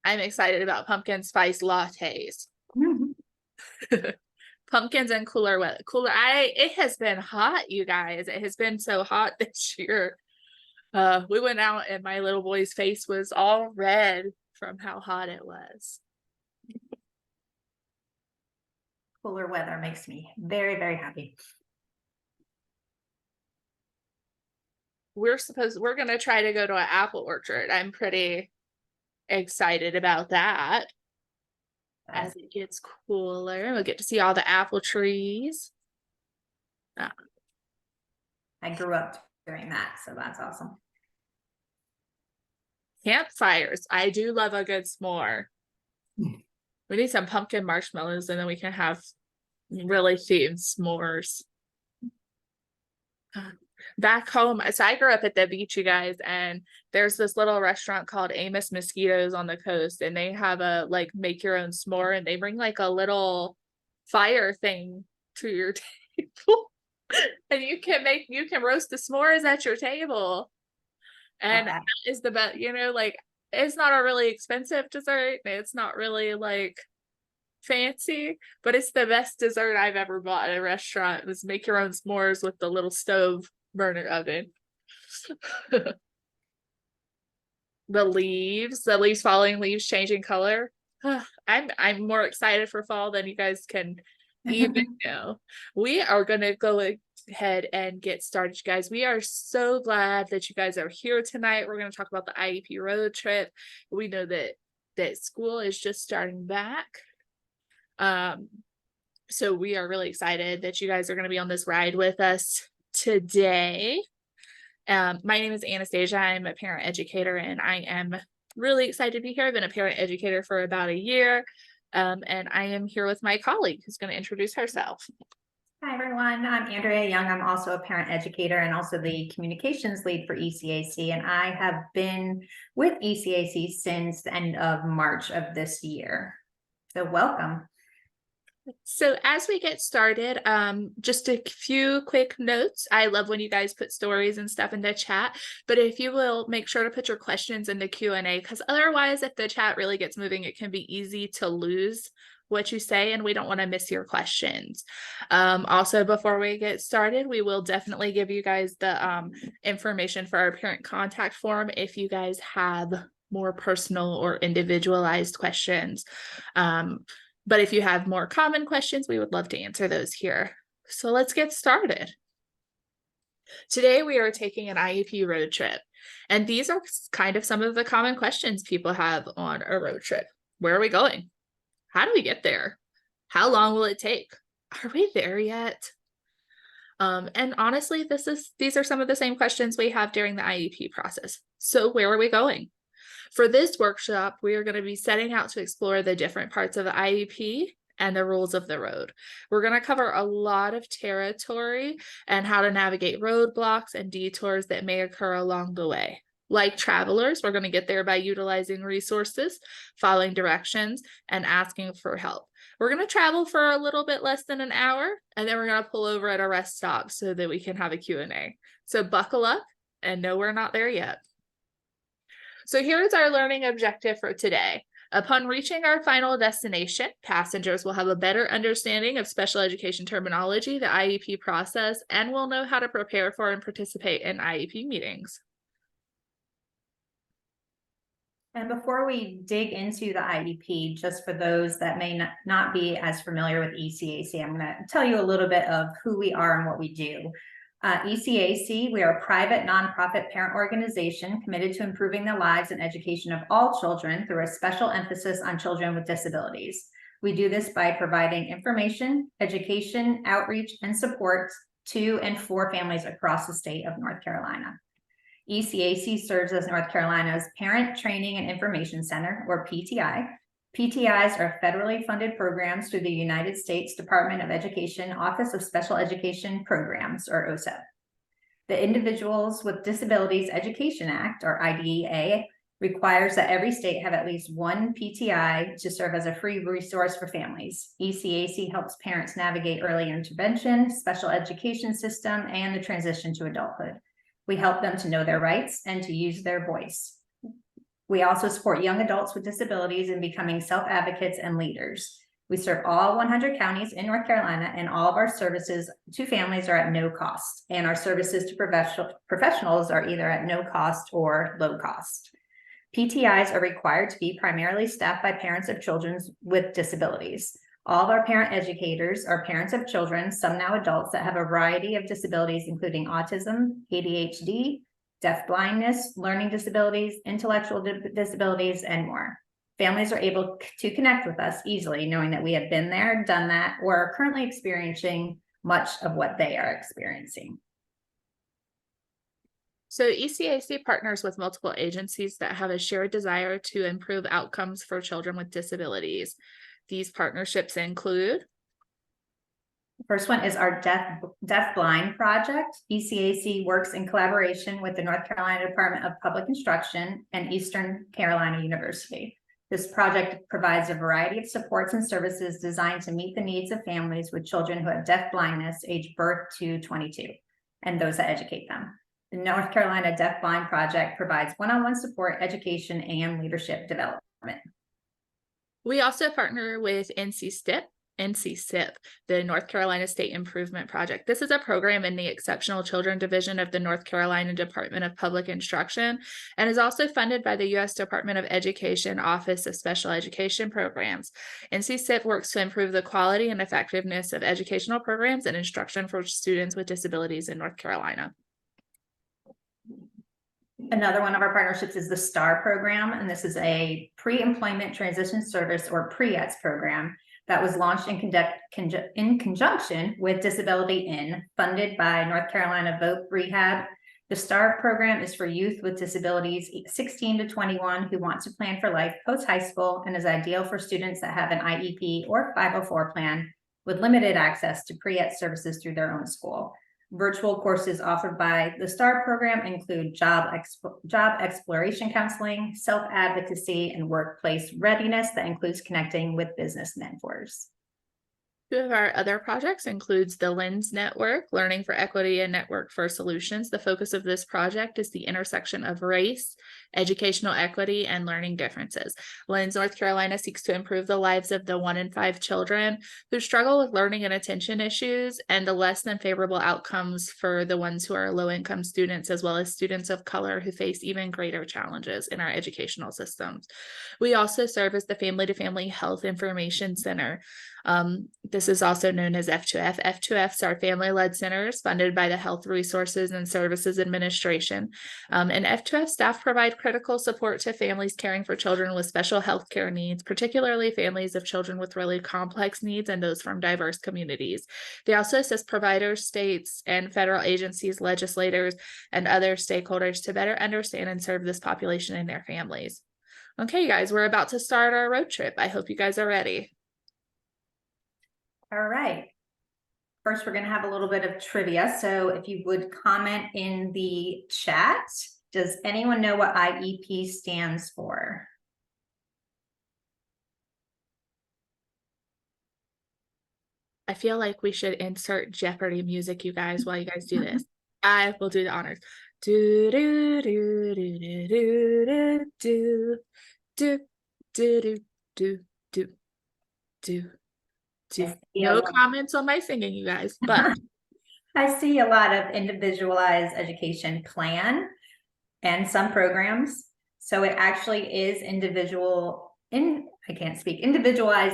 I'm excited about pumpkin spice lattes. Mhm. Pumpkins and cooler weather. It has been hot, you guys. It has been so hot this year. We went out and my little boy's face was all red from how hot it was. Cooler weather makes me very, very happy. We're gonna try to go to an apple orchard. I'm pretty excited about that. As it gets cooler, we'll get to see all the apple trees. I grew up during that, so that's awesome. Campfires. I do love a good s'more. We need some pumpkin marshmallows and then we can have really themed s'mores. Back home, so I grew up at the beach, you guys, and there's this little restaurant called Amos Mosquitoes on the coast, and they have a like make your own s'more, and they bring like a little fire thing to your table, and you can roast the s'mores at your table, and that is the best. Like it's not a really expensive dessert. It's not really like fancy, but it's the best dessert I've ever bought at a restaurant. It was make your own s'mores with the little stove burner oven. the leaves falling, leaves changing color. I'm more excited for fall than you guys can even know. We are gonna go ahead and get started, you guys. We are so glad that you guys are here tonight. We're going to talk about the IEP road trip. We know that school is just starting back. So we are really excited that you guys are going to be on this ride with us today. My name is Anastasia. I'm a parent educator and I am really excited to be here. I've been a parent educator for about a year. And I am here with my colleague who's going to introduce herself. Hi, everyone. I'm Andrea Young. I'm also a parent educator and also the communications lead for ECAC. And I have been with ECAC since the end of March of this year. So welcome. So as we get started, just a few quick notes. I love when you guys put stories and stuff in the chat, but if you will make sure to put your questions in the Q&A, because otherwise if the chat really gets moving, it can be easy to lose what you say and we don't want to miss your questions. Also, before we get started, we will definitely give you guys the information for our parent contact form if you guys have more personal or individualized questions. But if you have more common questions, we would love to answer those here. So let's get started. Today, we are taking an IEP road trip. And these are kind of some of the common questions people have on a road trip. Where are we going? How do we get there? How long will it take? Are we there yet? And honestly, these are some of the same questions we have during the IEP process. So where are we going? For this workshop, we are going to be setting out to explore the different parts of the IEP and the rules of the road. We're going to cover a lot of territory and how to navigate roadblocks and detours that may occur along the way. Like travelers, we're going to get there by utilizing resources, following directions, and asking for help. We're going to travel for a little bit less than an hour, and then we're going to pull over at a rest stop so that we can have a Q&A. So buckle up and know we're not there yet. So here's our learning objective for today. Upon reaching our final destination, passengers will have a better understanding of special education terminology, the IEP process, and will know how to prepare for and participate in IEP meetings. And before we dig into the IEP, just for those that may not be as familiar with ECAC, I'm going to tell you a little bit of who we are and what we do. ECAC, we are a private nonprofit parent organization committed to improving the lives and education of all children through a special emphasis on children with disabilities. We do this by providing information, education, outreach, and support to and for families across the state of North Carolina. ECAC serves as North Carolina's Parent Training and Information Center, or PTI. PTIs are federally funded programs through the United States Department of Education Office of Special Education Programs, or OSEP. The Individuals with Disabilities Education Act, or IDEA, requires that every state have at least one PTI to serve as a free resource for families. ECAC helps parents navigate early intervention, special education system, and the transition to adulthood. We help them to know their rights and to use their voice. We also support young adults with disabilities in becoming self-advocates and leaders. We serve all 100 counties in North Carolina, and all of our services to families are at no cost. And our services to professionals are either at no cost or low cost. PTIs are required to be primarily staffed by parents of children with disabilities. All of our parent educators are parents of children, some now adults, that have a variety of disabilities, including autism, ADHD, deaf blindness, learning disabilities, intellectual disabilities, and more. Families are able to connect with us easily, knowing that we have been there, done that, or are currently experiencing much of what they are experiencing. So ECAC partners with multiple agencies that have a shared desire to improve outcomes for children with disabilities. These partnerships include. First one is our Deaf Blind Project. ECAC works in collaboration with the North Carolina Department of Public Instruction and Eastern Carolina University. This project provides a variety of supports and services designed to meet the needs of families with children who have deaf blindness age birth to 22 and those that educate them. The North Carolina Deaf Blind Project provides one-on-one support, education, and leadership development. We also partner with NCSIP, the North Carolina State Improvement Project. This is a program in the Exceptional Children Division of the North Carolina Department of Public Instruction and is also funded by the U.S. Department of Education Office of Special Education Programs. NCSIP works to improve the quality and effectiveness of educational programs and instruction for students with disabilities in North Carolina. Another one of our partnerships is the STAR program, and this is a pre-employment transition service or PREETS program that was launched in conjunction with Disability In, funded by North Carolina Voc Rehab. The STAR program is for youth with disabilities 16 to 21 who want to plan for life post-high school and is ideal for students that have an IEP or 504 plan with limited access to PREETS services through their own school. Virtual courses offered by the STAR program include job exploration counseling, self-advocacy, and workplace readiness that includes connecting with business mentors. Two of our other projects includes the LENS Network, Learning for Equity and Network for Solutions. The focus of this project is the intersection of race, educational equity, and learning differences. LENS North Carolina seeks to improve the lives of the 1 in 5 children who struggle with learning and attention issues and the less than favorable outcomes for the ones who are low-income students, as well as students of color who face even greater challenges in our educational systems. We also serve as the Family to Family Health Information Center. This is also known as F2F. F2Fs are family-led centers funded by the Health Resources and Services Administration. And F2F staff provide critical support to families caring for children with special health care needs, particularly families of children with really complex needs and those from diverse communities. They also assist providers, states, and federal agencies, legislators, and other stakeholders to better understand and serve this population and their families. Okay, guys, we're about to start our road trip. I hope you guys are ready. All right. First, we're going to have a little bit of trivia. So if you would comment in the chat, does anyone know what IEP stands for? I feel like we should insert Jeopardy music, you guys, while you guys do this. I will do the honors. Do do do do do do do do do do do do. No comments on my singing, you guys, but I see a lot of individualized education plan and some programs. So it actually is individualized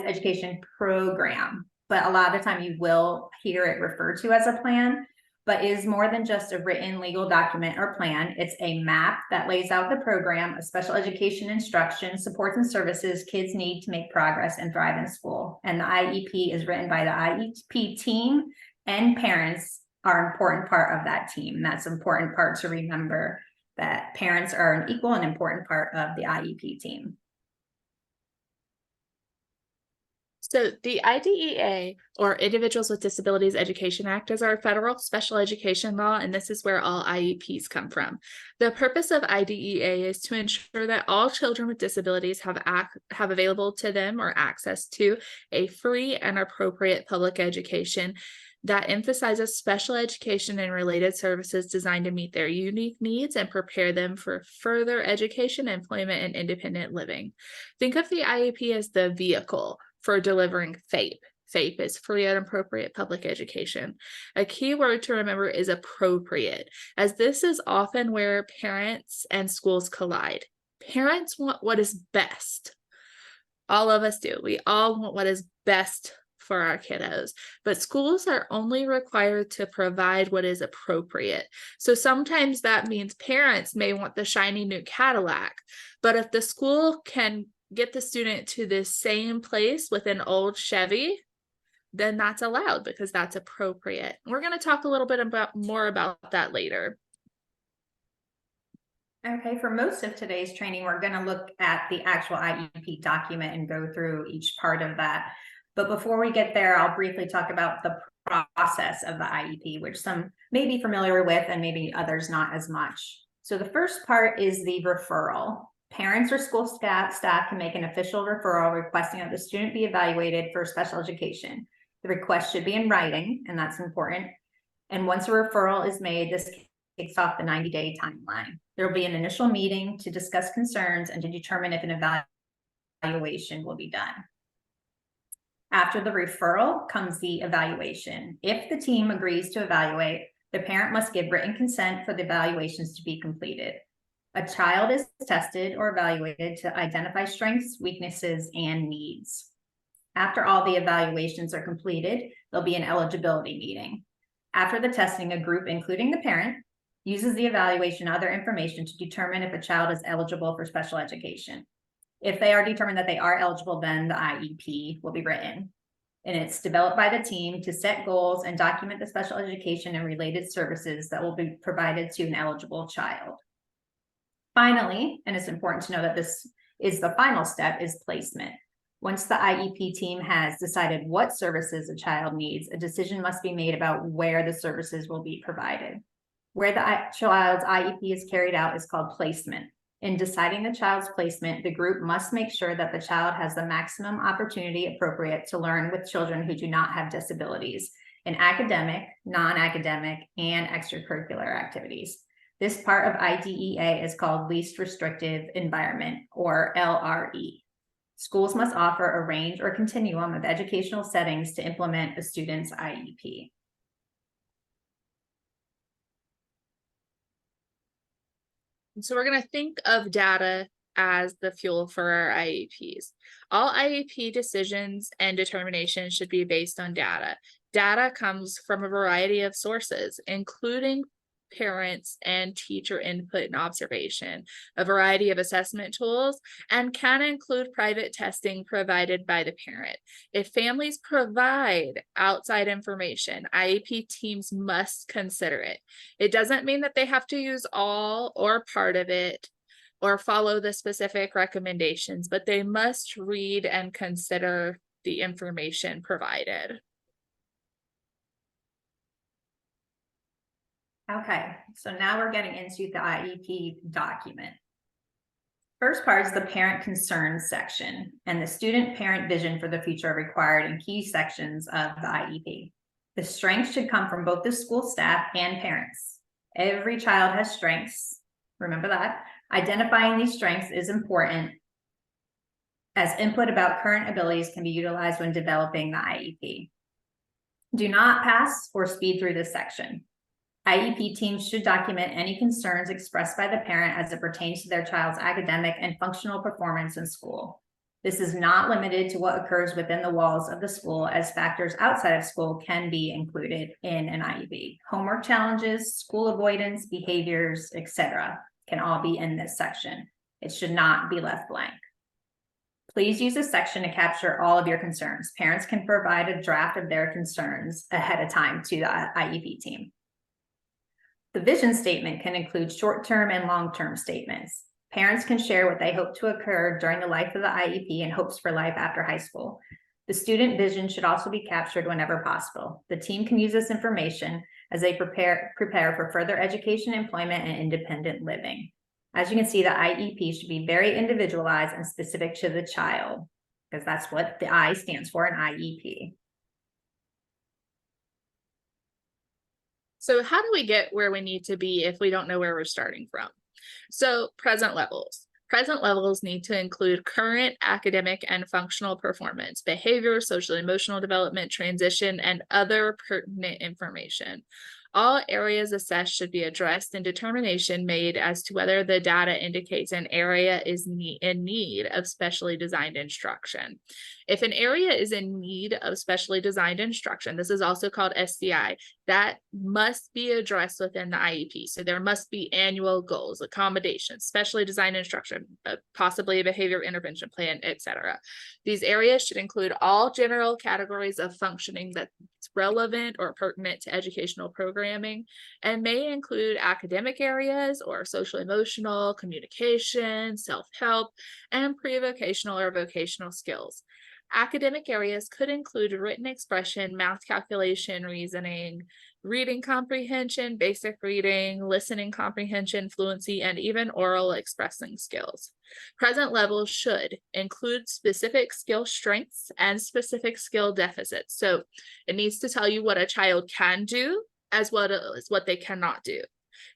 education program, but a lot of the time you will hear it referred to as a plan, but is more than just a written legal document or plan. It's a map that lays out the program of special education instruction, supports and services kids need to make progress and thrive in school. And the IEP is written by the IEP team, and parents are an important part of that team. That's an important part to remember, that parents are an equal and important part of the IEP team. So the IDEA, or Individuals with Disabilities Education Act, is our federal special education law, and this is where all IEPs come from. The purpose of IDEA is to ensure that all children with disabilities have available to them or access to a free and appropriate public education that emphasizes special education and related services designed to meet their unique needs and prepare them for further education, employment, and independent living. Think of the IEP as the vehicle for delivering FAPE. FAPE is free and appropriate public education. A key word to remember is appropriate, as this is often where parents and schools collide. Parents want what is best. All of us do. We all want what is best for our kiddos, but schools are only required to provide what is appropriate. So sometimes that means parents may want the shiny new Cadillac, but if the school can get the student to the same place with an old Chevy, then that's allowed because that's appropriate. We're going to talk a little bit more about that later. Okay, for most of today's training, we're going to look at the actual IEP document and go through each part of that. But before we get there, I'll briefly talk about the process of the IEP, which some may be familiar with and maybe others not as much. So the first part is the referral. Parents or school staff can make an official referral requesting that the student be evaluated for special education. The request should be in writing, and that's important. And once a referral is made, this kicks off the 90-day timeline. There will be an initial meeting to discuss concerns and to determine if an evaluation will be done. After the referral comes the evaluation. If the team agrees to evaluate, the parent must give written consent for the evaluations to be completed. A child is tested or evaluated to identify strengths, weaknesses, and needs. After all the evaluations are completed, there'll be an eligibility meeting. After the testing, a group, including the parent, uses the evaluation and other information to determine if a child is eligible for special education. If they are determined that they are eligible, then the IEP will be written. And it's developed by the team to set goals and document the special education and related services that will be provided to an eligible child. Finally, and it's important to know that this is the final step, is placement. Once the IEP team has decided what services a child needs, a decision must be made about where the services will be provided. Where the child's IEP is carried out is called placement. In deciding the child's placement, the group must make sure that the child has the maximum opportunity appropriate to learn with children who do not have disabilities in academic, non-academic, and extracurricular activities. This part of IDEA is called Least Restrictive Environment, or LRE. Schools must offer a range or continuum of educational settings to implement a student's IEP. So we're going to think of data as the fuel for our IEPs. All IEP decisions and determinations should be based on data. Data comes from a variety of sources, including parents and teacher input and observation, a variety of assessment tools, and can include private testing provided by the parent. If families provide outside information, IEP teams must consider it. It doesn't mean that they have to use all or part of it or follow the specific recommendations, but they must read and consider the information provided. Okay, so now we're getting into the IEP document. First part is the parent concerns section, and the student parent vision for the future are required in key sections of the IEP. The strengths should come from both the school staff and parents. Every child has strengths, remember that. Identifying these strengths is important, as input about current abilities can be utilized when developing the IEP. Do not pass or speed through this section. IEP teams should document any concerns expressed by the parent as it pertains to their child's academic and functional performance in school. This is not limited to what occurs within the walls of the school, as factors outside of school can be included in an IEP. Homework challenges, school avoidance, behaviors, etc. can all be in this section. It should not be left blank. Please use this section to capture all of your concerns. Parents can provide a draft of their concerns ahead of time to the IEP team. The vision statement can include short-term and long-term statements. Parents can share what they hope to occur during the life of the IEP and hopes for life after high school. The student vision should also be captured whenever possible. The team can use this information as they prepare for further education, employment, and independent living. As you can see, the IEP should be very individualized and specific to the child, because that's what the I stands for in IEP. So how do we get where we need to be if we don't know where we're starting from? So present levels. Present levels need to include current academic and functional performance, behavior, social emotional development, transition, and other pertinent information. All areas assessed should be addressed and determination made as to whether the data indicates an area is in need of specially designed instruction. If an area is in need of specially designed instruction, this is also called SDI, that must be addressed within the IEP. So there must be annual goals, accommodations, specially designed instruction, possibly a behavior intervention plan, etc. These areas should include all general categories of functioning that's relevant or pertinent to educational programming, and may include academic areas or social emotional, communication, self-help, and pre-vocational or vocational skills. Academic areas could include written expression, math calculation, reasoning, reading comprehension, basic reading, listening comprehension, fluency, and even oral expressing skills. Present levels should include specific skill strengths and specific skill deficits. So it needs to tell you what a child can do as well as what they cannot do.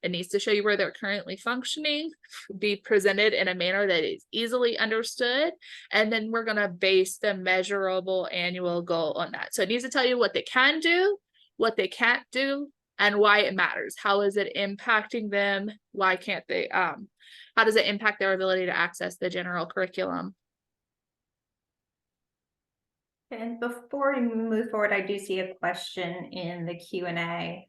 It needs to show you where they're currently functioning, be presented in a manner that is easily understood, and then we're going to base the measurable annual goal on that. So it needs to tell you what they can do, what they can't do, and why it matters. How is it impacting them? Why can't they? How does it impact their ability to access the general curriculum? And before we move forward, I do see a question in the Q&A.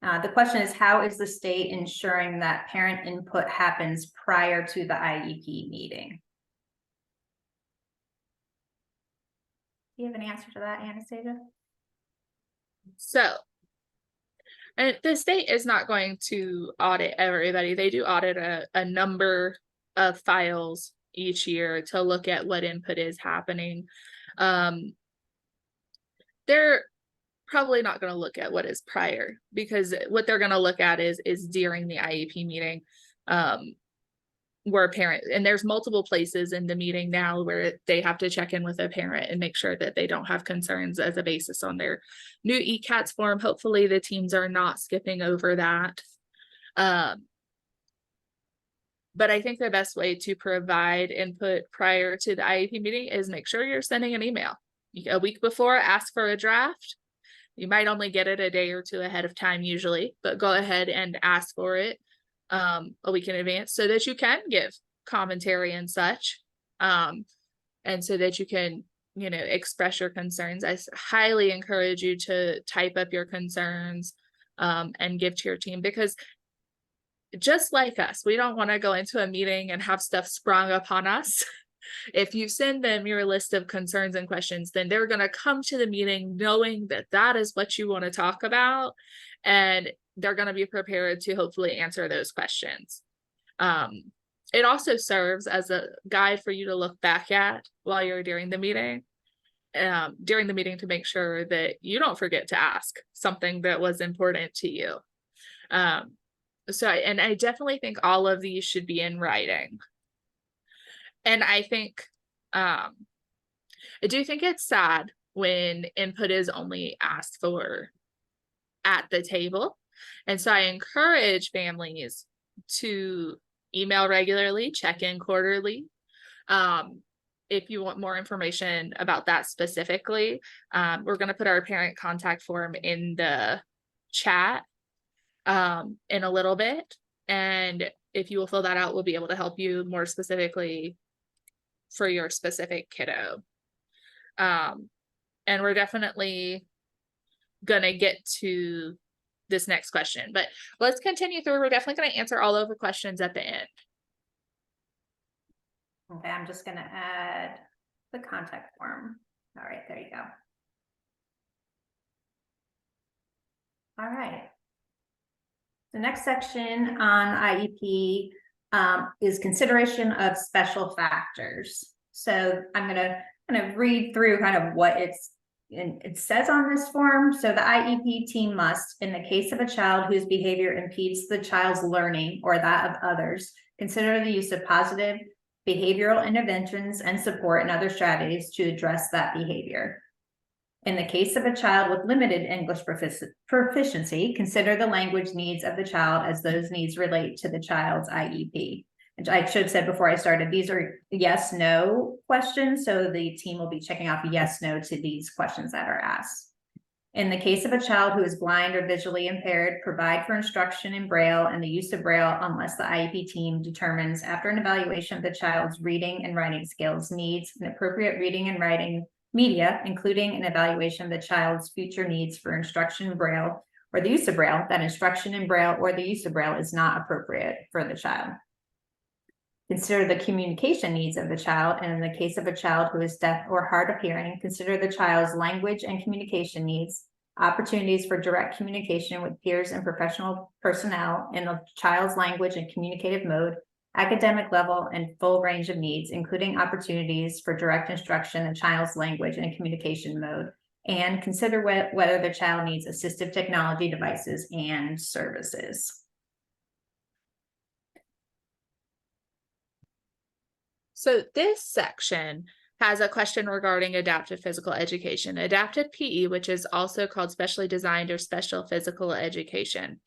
The question is, how is the state ensuring that parent input happens prior to the IEP meeting? Do you have an answer to that, Anastasia? So, and the state is not going to audit everybody. They do audit a number of files each year to look at what input is happening. They're probably not going to look at what is prior, because what they're going to look at is during the IEP meeting, where a parent, and there's multiple places in the meeting now where they have to check in with a parent and make sure that they don't have concerns as a basis on their new ECATS form. Hopefully the teams are not skipping over that. But I think the best way to provide input prior to the IEP meeting is make sure you're sending an email a week before. Ask for a draft. You might only get it a day or two ahead of time usually, but go ahead and ask for it a week in advance so that you can give commentary and such, and so that you can, express your concerns. I highly encourage you to type up your concerns and give to your team, because just like us, we don't want to go into a meeting and have stuff sprung upon us. If you send them your list of concerns and questions, then they're going to come to the meeting knowing that that is what you want to talk about, and they're going to be prepared to hopefully answer those questions. It also serves as a guide for you to look back at while you're during the meeting to make sure that you don't forget to ask something that was important to you. I definitely think all of these should be in writing. And I think, I do think it's sad when input is only asked for at the table. And so I encourage families to email regularly, check in quarterly. If you want more information about that specifically, we're going to put our parent contact form in the chat in a little bit. And if you will fill that out, we'll be able to help you more specifically for your specific kiddo. And we're definitely gonna get to this next question, but let's continue through. We're definitely going to answer all of the questions at the end. Okay, I'm just going to add the contact form. All right, there you go. All right. The next section on IEP is consideration of special factors. So I'm going to kind of read through kind of what it says on this form. So the IEP team must, in the case of a child whose behavior impedes the child's learning or that of others, consider the use of positive behavioral interventions and support and other strategies to address that behavior. In the case of a child with limited English proficiency, consider the language needs of the child as those needs relate to the child's IEP. And I should have said before I started, these are yes, no questions. So the team will be checking off yes, no to these questions that are asked. In the case of a child who is blind or visually impaired, provide for instruction in Braille and the use of Braille unless the IEP team determines after an evaluation of the child's reading and writing skills needs an appropriate reading and writing media, including an evaluation of the child's future needs for instruction in Braille or the use of Braille, that instruction in Braille or the use of Braille is not appropriate for the child. Consider the communication needs of the child, and in the case of a child who is deaf or hard of hearing, consider the child's language and communication needs, opportunities for direct communication with peers and professional personnel in the child's language and communicative mode, academic level, and full range of needs, including opportunities for direct instruction in child's language and communication mode, and consider whether the child needs assistive technology devices and services. So this section has a question regarding adaptive physical education, adapted PE, which is also called specially designed or special physical education.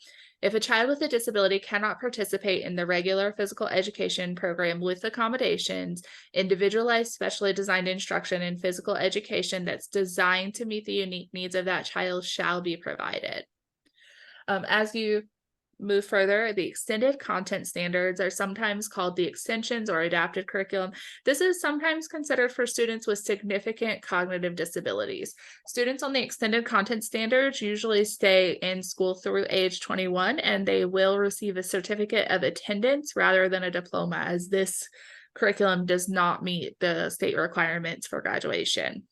If a child with a disability cannot participate in the regular physical education program with accommodations, individualized specially designed instruction in physical education that's designed to meet the unique needs of that child shall be provided. As you move further, the extended content standards are sometimes called the extensions or adapted curriculum. This is sometimes considered for students with significant cognitive disabilities. Students on the extended content standards usually stay in school through age 21, and they will receive a certificate of attendance rather than a diploma, as this curriculum does not meet the state requirements for graduation.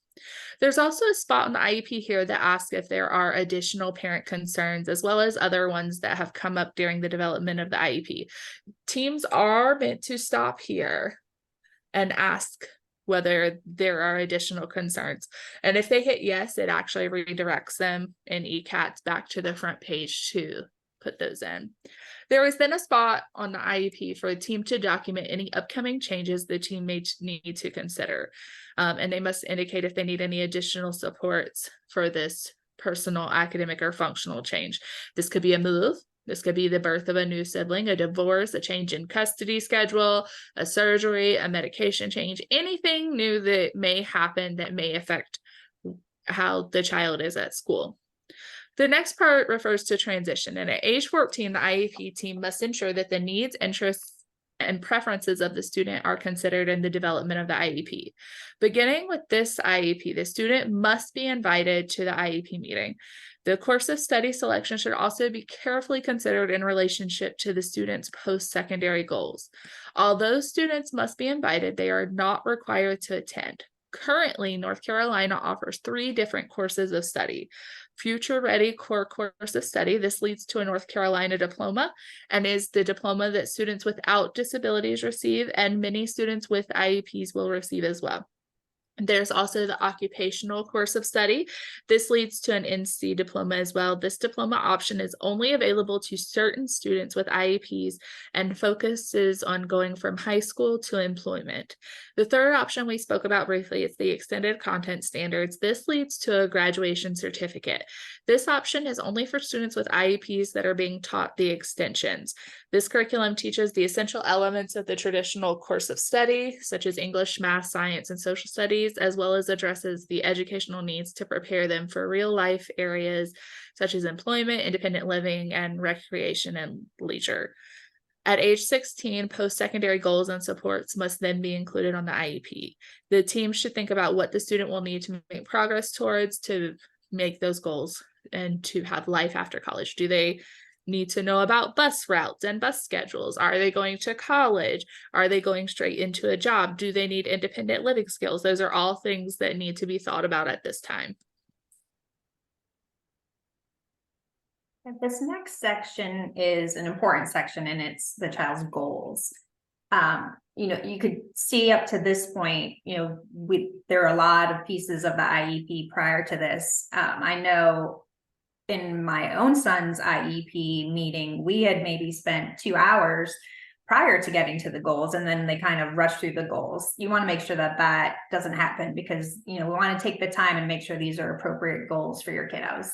There's also a spot on the IEP here that asks if there are additional parent concerns, as well as other ones that have come up during the development of the IEP. Teams are meant to stop here and ask whether there are additional concerns. And if they hit yes, it actually redirects them in ECATS back to the front page to put those in. There is then a spot on the IEP for a team to document any upcoming changes the team may need to consider. And they must indicate if they need any additional supports for this personal, academic, or functional change. This could be a move. This could be the birth of a new sibling, a divorce, a change in custody schedule, a surgery, a medication change, anything new that may happen that may affect how the child is at school. The next part refers to transition, and at age 14, the IEP team must ensure that the needs, interests, and preferences of the student are considered in the development of the IEP. Beginning with this IEP, the student must be invited to the IEP meeting. The course of study selection should also be carefully considered in relationship to the student's post-secondary goals. Although students must be invited, they are not required to attend. Currently, North Carolina offers 3 different courses of study. Future Ready Core Course of Study. This leads to a North Carolina diploma and is the diploma that students without disabilities receive, and many students with IEPs will receive as well. There's also the occupational course of study. This leads to an NC diploma as well. This diploma option is only available to certain students with IEPs and focuses on going from high school to employment. The third option we spoke about briefly is the extended content standards. This leads to a graduation certificate. This option is only for students with IEPs that are being taught the extensions. This curriculum teaches the essential elements of the traditional course of study, such as English, math, science, and social studies, as well as addresses the educational needs to prepare them for real life areas such as employment, independent living, and recreation and leisure. At age 16, post-secondary goals and supports must then be included on the IEP. The team should think about what the student will need to make progress towards to make those goals and to have life after college. Do they need to know about bus routes and bus schedules? Are they going to college? Are they going straight into a job? Do they need independent living skills? Those are all things that need to be thought about at this time. This next section is an important section, and it's the child's goals. You could see up to this point, there are a lot of pieces of the IEP prior to this. I know in my own son's IEP meeting, we had maybe spent 2 hours prior to getting to the goals, and then they kind of rush through the goals. You want to make sure that that doesn't happen, because we want to take the time and make sure these are appropriate goals for your kiddos.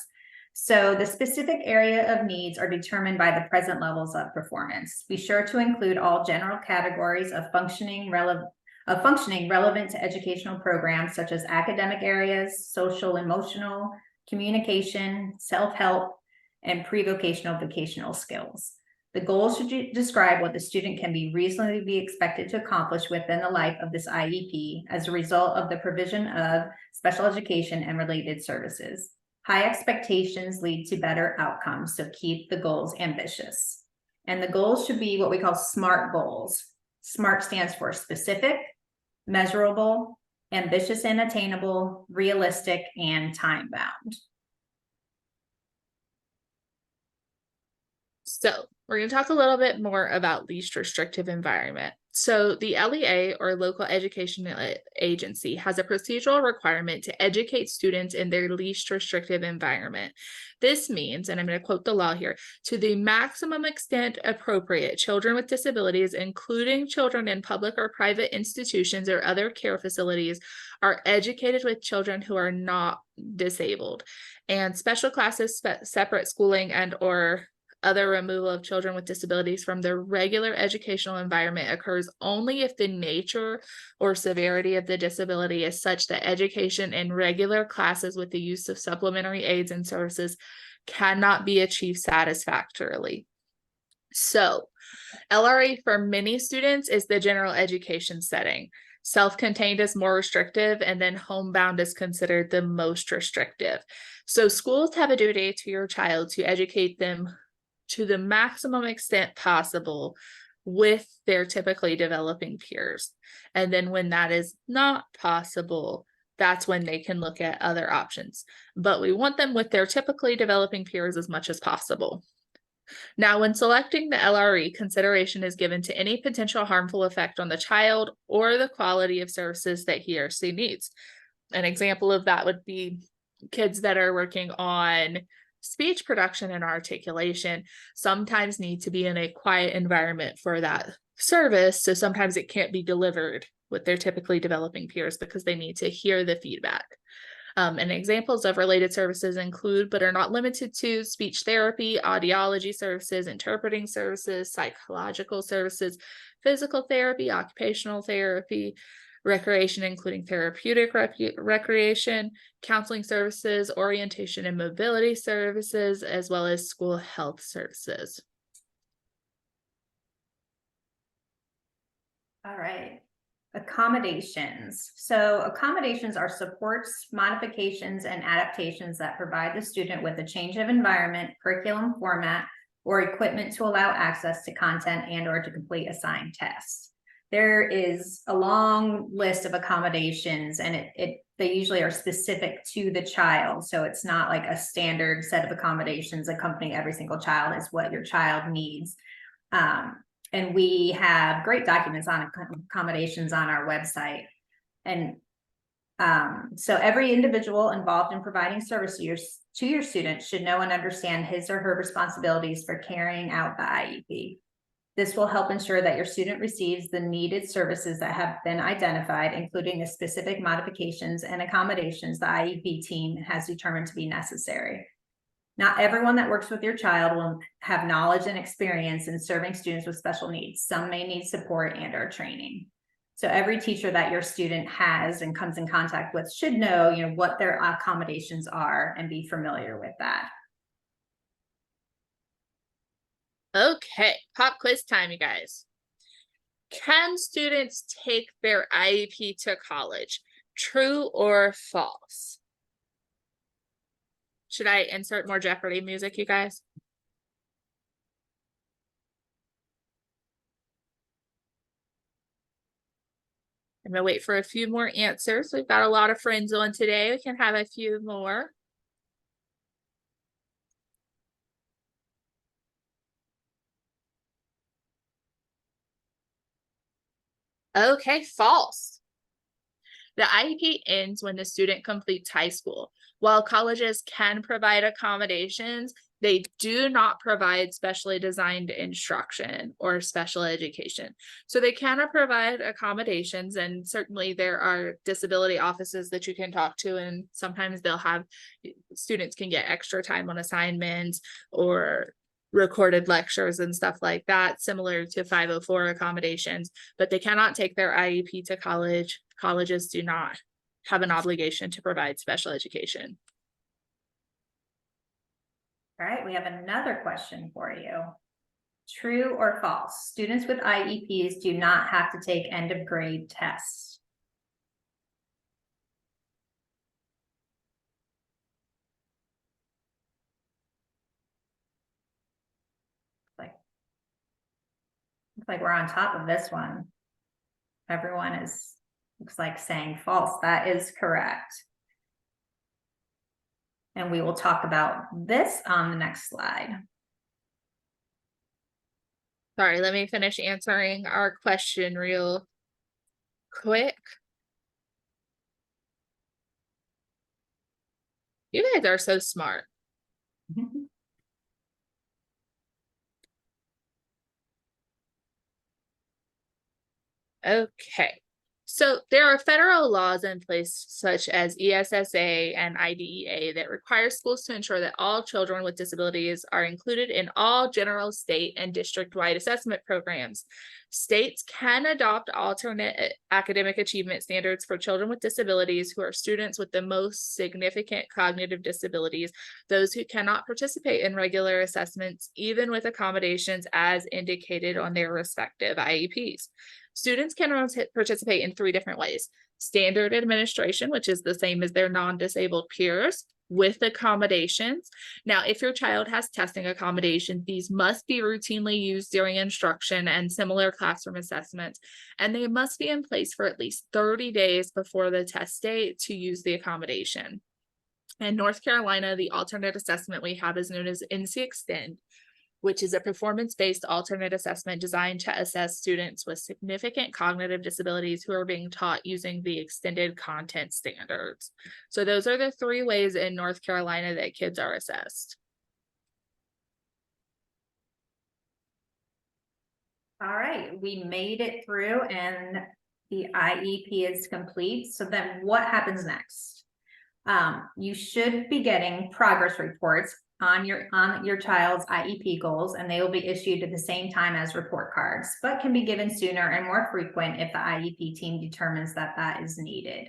So the specific area of needs are determined by the present levels of performance. Be sure to include all general categories of functioning relevant to educational programs, such as academic areas, social, emotional, communication, self-help, and pre-vocational vocational skills. The goals should describe what the student can be reasonably be expected to accomplish within the life of this IEP as a result of the provision of special education and related services. High expectations lead to better outcomes, so keep the goals ambitious. And the goals should be what we call SMART goals. SMART stands for specific, measurable, ambitious and attainable, realistic, and time-bound. So we're going to talk a little bit more about least restrictive environment. So the LEA, or local education agency, has a procedural requirement to educate students in their least restrictive environment. This means, and I'm going to quote the law here, to the maximum extent appropriate, children with disabilities, including children in public or private institutions or other care facilities, are educated with children who are not disabled. And special classes, separate schooling, and or other removal of children with disabilities from their regular educational environment occurs only if the nature or severity of the disability is such that education in regular classes with the use of supplementary aids and services cannot be achieved satisfactorily. So, LRE for many students is the general education setting. Self-contained is more restrictive, and then homebound is considered the most restrictive. So schools have a duty to your child to educate them to the maximum extent possible with their typically developing peers. And then when that is not possible, that's when they can look at other options. But we want them with their typically developing peers as much as possible. Now, when selecting the LRE, consideration is given to any potential harmful effect on the child or the quality of services that he or she needs. An example of that would be kids that are working on speech production and articulation sometimes need to be in a quiet environment for that service. So sometimes it can't be delivered with their typically developing peers because they need to hear the feedback. And examples of related services include, but are not limited to, speech therapy, audiology services, interpreting services, psychological services, physical therapy, occupational therapy, recreation, including therapeutic recreation, counseling services, orientation and mobility services, as well as school health services. All right. Accommodations. So accommodations are supports, modifications, and adaptations that provide the student with a change of environment, curriculum format, or equipment to allow access to content and or to complete assigned tests. There is a long list of accommodations, and they usually are specific to the child. So it's not like a standard set of accommodations accompanying every single child. Is what your child needs. And we have great documents on accommodations on our website. And so every individual involved in providing service to your student should know and understand his or her responsibilities for carrying out the IEP. This will help ensure that your student receives the needed services that have been identified, including the specific modifications and accommodations the IEP team has determined to be necessary. Not everyone that works with your child will have knowledge and experience in serving students with special needs. Some may need support and or training. So every teacher that your student has and comes in contact with should know, what their accommodations are and be familiar with that. Okay, pop quiz time, you guys. Can students take their IEP to college? True or false? Should I insert more Jeopardy music, you guys? I'm gonna wait for a few more answers. We've got a lot of friends on today. We can have a few more. Okay, false. The IEP ends when the student completes high school. While colleges can provide accommodations, they do not provide specially designed instruction or special education. So they cannot provide accommodations, and certainly there are disability offices that you can talk to, and sometimes they'll have students can get extra time on assignments or recorded lectures and stuff like that, similar to 504 accommodations, but they cannot take their IEP to college. Colleges do not have an obligation to provide special education. All right, we have another question for you. True or false? Students with IEPs do not have to take end of grade tests. Looks like we're on top of this one. Everyone is, looks like, saying false. That is correct. And we will talk about this on the next slide. Sorry, let me finish answering our question real quick. You guys are so smart. Okay. So there are federal laws in place such as ESSA and IDEA that require schools to ensure that all children with disabilities are included in all general, state, and district-wide assessment programs. States can adopt alternate academic achievement standards for children with disabilities who are students with the most significant cognitive disabilities, those who cannot participate in regular assessments, even with accommodations as indicated on their respective IEPs. Students can participate in 3 different ways: standard administration, which is the same as their non-disabled peers, with accommodations. Now, if your child has testing accommodations, these must be routinely used during instruction and similar classroom assessments, and they must be in place for at least 30 days before the test date to use the accommodation. In North Carolina, the alternate assessment we have is known as NC Extend, which is a performance-based alternate assessment designed to assess students with significant cognitive disabilities who are being taught using the extended content standards. So those are the 3 ways in North Carolina that kids are assessed. All right, we made it through and the IEP is complete. So then what happens next? You should be getting progress reports on your child's IEP goals, and they will be issued at the same time as report cards, but can be given sooner and more frequent if the IEP team determines that that is needed.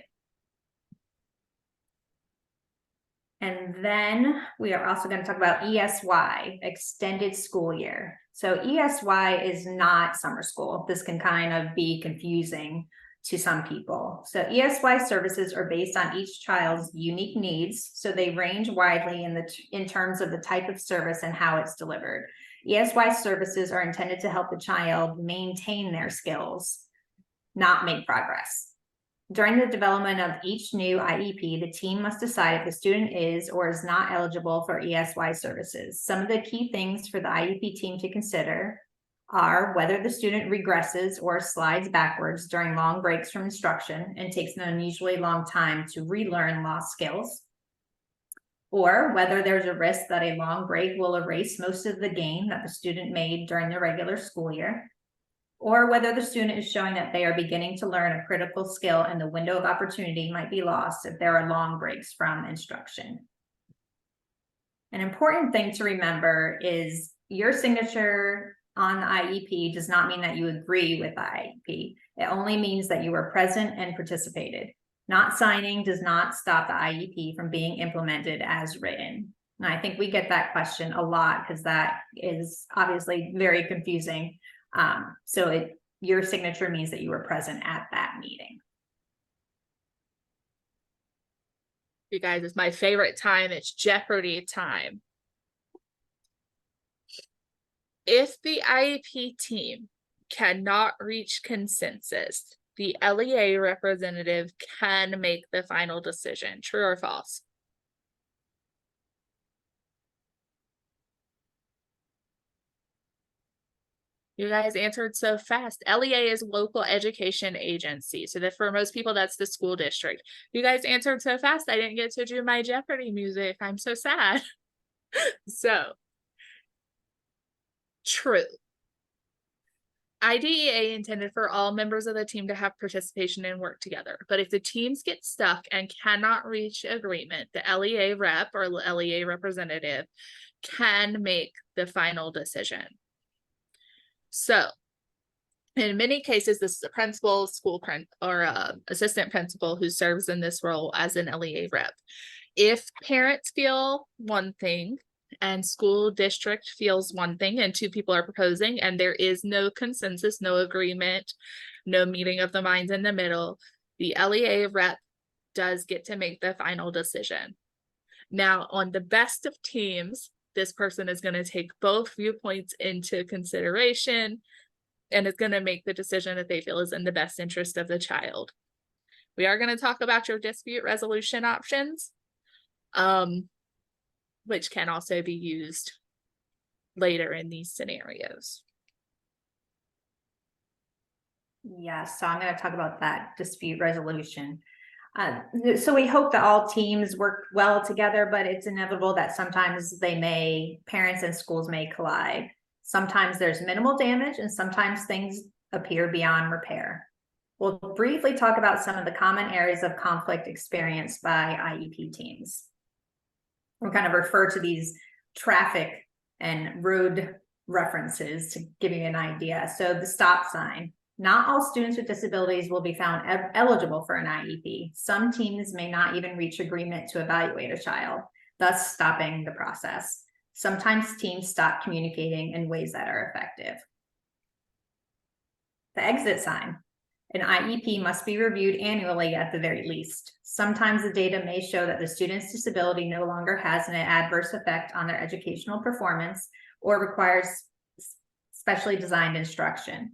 And then we are also going to talk about ESY, extended school year. So ESY is not summer school. This can kind of be confusing to some people. So ESY services are based on each child's unique needs. So they range widely in terms of the type of service and how it's delivered. ESY services are intended to help the child maintain their skills, not make progress. During the development of each new IEP, the team must decide if the student is or is not eligible for ESY services. Some of the key things for the IEP team to consider are whether the student regresses or slides backwards during long breaks from instruction and takes an unusually long time to relearn lost skills, or whether there's a risk that a long break will erase most of the gain that the student made during the regular school year, or whether the student is showing that they are beginning to learn a critical skill and the window of opportunity might be lost if there are long breaks from instruction. An important thing to remember is your signature on the IEP does not mean that you agree with the IEP. It only means that you were present and participated. Not signing does not stop the IEP from being implemented as written. And I think we get that question a lot because that is obviously very confusing. Your signature means that you were present at that meeting. You guys, it's my favorite time. It's Jeopardy time. If the IEP team cannot reach consensus, the LEA representative can make the final decision. True or false? You guys answered so fast. LEA is local education agency. So that for most people, that's the school district. You guys answered so fast. I didn't get to do my Jeopardy music. I'm so sad. So true. IDEA intended for all members of the team to have participation and work together. But if the teams get stuck and cannot reach agreement, the LEA rep or LEA representative can make the final decision. So in many cases, this is a principal, school or assistant principal who serves in this role as an LEA rep. If parents feel one thing and school district feels one thing and two people are proposing and there is no consensus, no agreement, no meeting of the minds in the middle, the LEA rep does get to make the final decision. Now, on the best of teams, this person is going to take both viewpoints into consideration and is going to make the decision that they feel is in the best interest of the child. We are going to talk about your dispute resolution options, which can also be used later in these scenarios. Yes, so I'm going to talk about that dispute resolution. So we hope that all teams work well together, but it's inevitable that sometimes parents and schools may collide. Sometimes there's minimal damage and sometimes things appear beyond repair. We'll briefly talk about some of the common areas of conflict experienced by IEP teams. We'll kind of refer to these traffic and road references to give you an idea. So the stop sign. Not all students with disabilities will be found eligible for an IEP. Some teams may not even reach agreement to evaluate a child, thus stopping the process. Sometimes teams stop communicating in ways that are effective. The exit sign. An IEP must be reviewed annually at the very least. Sometimes the data may show that the student's disability no longer has an adverse effect on their educational performance or requires specially designed instruction.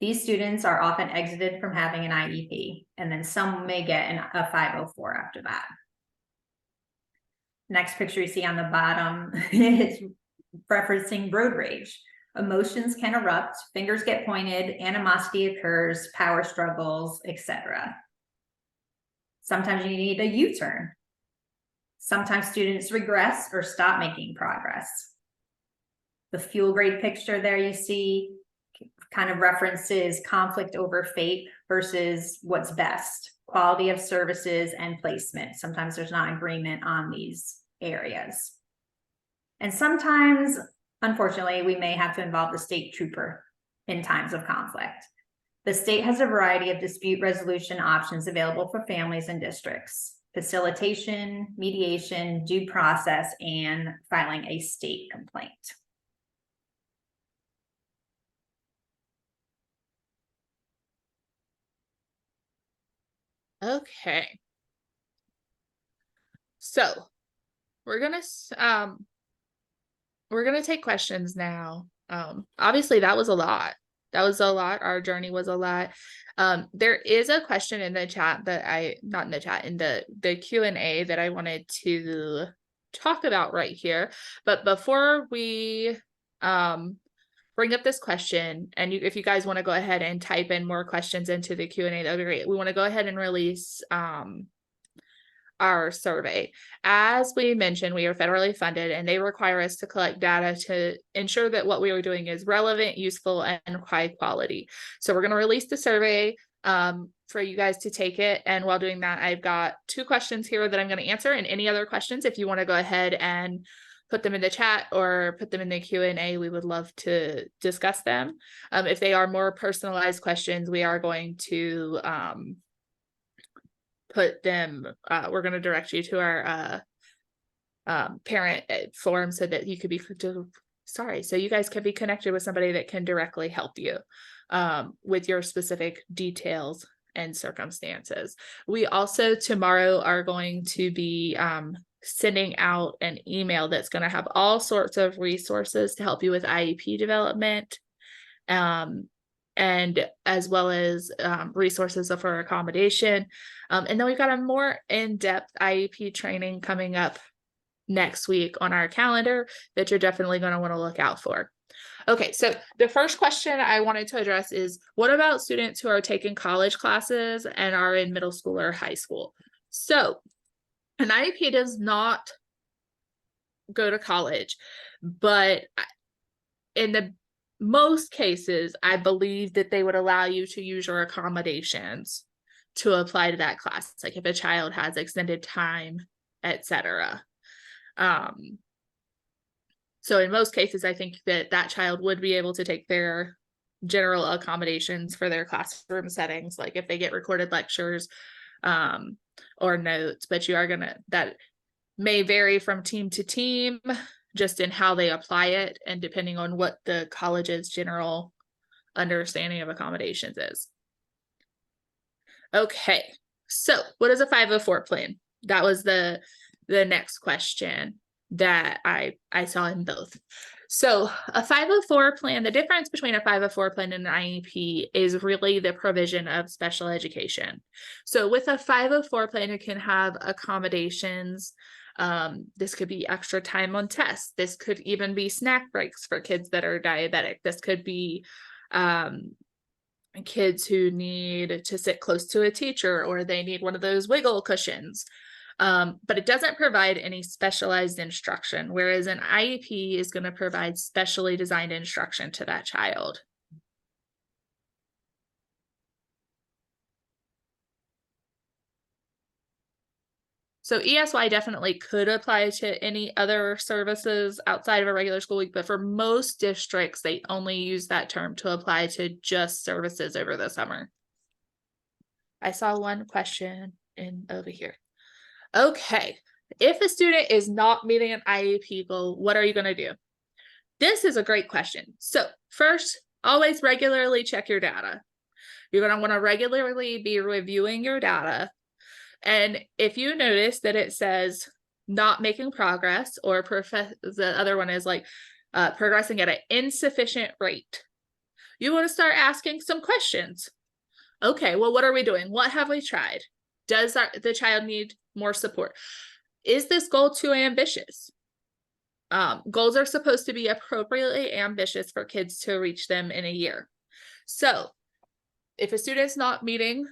These students are often exited from having an IEP, and then some may get a 504 after that. Next picture you see on the bottom is referencing road rage. Emotions can erupt, fingers get pointed, animosity occurs, power struggles, etc. Sometimes you need a U-turn. Sometimes students regress or stop making progress. The fuel grade picture there you see kind of references conflict over fate versus what's best, quality of services and placement. Sometimes there's not agreement on these areas. And sometimes, unfortunately, we may have to involve the state trooper in times of conflict. The state has a variety of dispute resolution options available for families and districts: facilitation, mediation, due process, and filing a state complaint. Okay. So we're gonna take questions now. Obviously that was a lot. Our journey was a lot. There is a question in the chat that not in the chat, in the Q&A that I wanted to talk about right here. But before we bring up this question, and if you guys want to go ahead and type in more questions into the Q&A, that would be great. We want to go ahead and release our survey. As we mentioned, we are federally funded and they require us to collect data to ensure that what we are doing is relevant, useful, and high quality. So we're going to release the survey for you guys to take it. And while doing that, I've got 2 questions here that I'm going to answer, and any other questions, if you want to go ahead and put them in the chat or put them in the Q&A, we would love to discuss them. If they are more personalized questions, we are going to put them, we're going to direct you to our parent forum so that you could be, so you guys can be connected with somebody that can directly help you with your specific details and circumstances. We also tomorrow are going to be sending out an email that's going to have all sorts of resources to help you with IEP development, and as well as resources for accommodation. And then we've got a more in-depth IEP training coming up next week on our calendar that you're definitely going to want to look out for. Okay, so the first question I wanted to address is, what about students who are taking college classes and are in middle school or high school? So an IEP does not go to college, but in the most cases, I believe that they would allow you to use your accommodations to apply to that class, like if a child has extended time, etc. So in most cases, I think that that child would be able to take their general accommodations for their classroom settings, like if they get recorded lectures or notes, but you are gonna, that may vary from team to team, just in how they apply it and depending on what the college's general understanding of accommodations is. Okay, so what is a 504 plan? That was the next question that I saw in both. So a 504 plan, the difference between a 504 plan and an IEP is really the provision of special education. So with a 504 plan, it can have accommodations. This could be extra time on tests. This could even be snack breaks for kids that are diabetic. This could be kids who need to sit close to a teacher, or they need one of those wiggle cushions. But it doesn't provide any specialized instruction, whereas an IEP is going to provide specially designed instruction to that child. So ESY definitely could apply to any other services outside of a regular school week, but for most districts, they only use that term to apply to just services over the summer. I saw one question in over here. Okay, if a student is not meeting an IEP goal, what are you going to do? This is a great question. So first, always regularly check your data. You're going to want to regularly be reviewing your data. And if you notice that it says not making progress, or the other one is like progressing at an insufficient rate, you want to start asking some questions. Okay, well, what are we doing? What have we tried? Does the child need more support? Is this goal too ambitious? Goals are supposed to be appropriately ambitious for kids to reach them in a year. So if a student's not meeting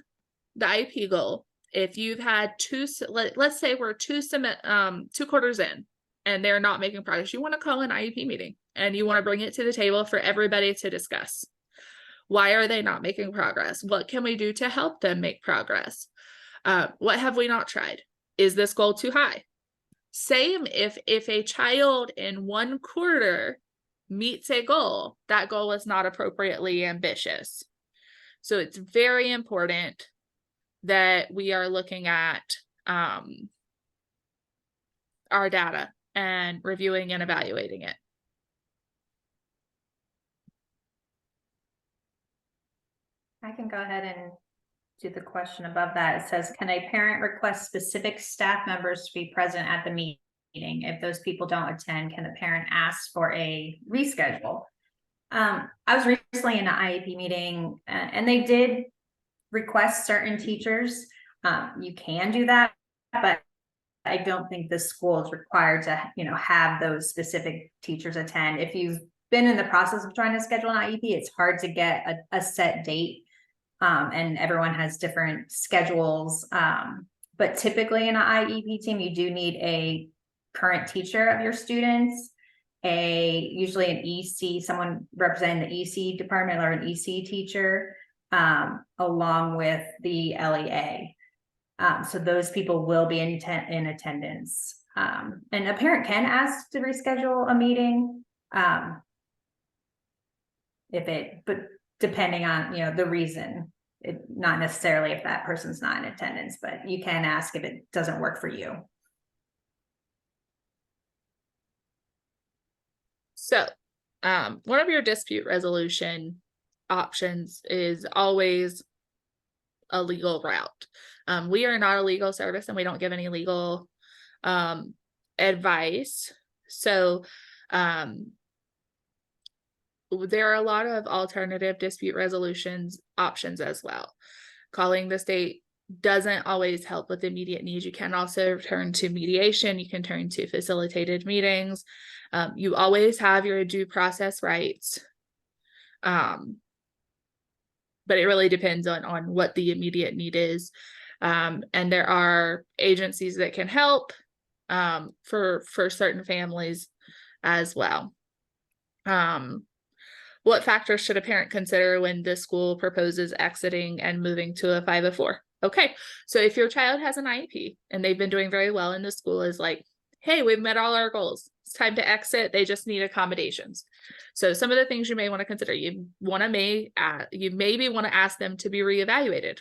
the IEP goal, if you've had let's say we're two quarters in and they're not making progress, you want to call an IEP meeting and you want to bring it to the table for everybody to discuss. Why are they not making progress? What can we do to help them make progress? What have we not tried? Is this goal too high? Same if a child in one quarter meets a goal, that goal is not appropriately ambitious. So it's very important that we are looking at our data and reviewing and evaluating it. I can go ahead and do the question above that. It says, can a parent request specific staff members to be present at the meeting? If those people don't attend, can the parent ask for a reschedule? I was recently in an IEP meeting and they did request certain teachers. You can do that, but I don't think the school is required to, have those specific teachers attend. If you've been in the process of trying to schedule an IEP, it's hard to get a set date. And everyone has different schedules. But typically in an IEP team, you do need a current teacher of your students, usually an EC, someone representing the EC department, or an EC teacher, along with the LEA. So those people will be in attendance. And a parent can ask to reschedule a meeting, but depending on, the reason. Not necessarily if that person's not in attendance, but you can ask if it doesn't work for you. So one of your dispute resolution options is always a legal route. We are not a legal service and we don't give any legal advice. So there are a lot of alternative dispute resolutions options as well. Calling the state doesn't always help with immediate needs. You can also turn to mediation. You can turn to facilitated meetings. You always have your due process rights. But it really depends on what the immediate need is. And there are agencies that can help for certain families as well. What factors should a parent consider when the school proposes exiting and moving to a 504? Okay, so if your child has an IEP and they've been doing very well and the school is like, hey, we've met all our goals, it's time to exit, they just need accommodations. So some of the things you may want to consider, you maybe want to ask them to be reevaluated.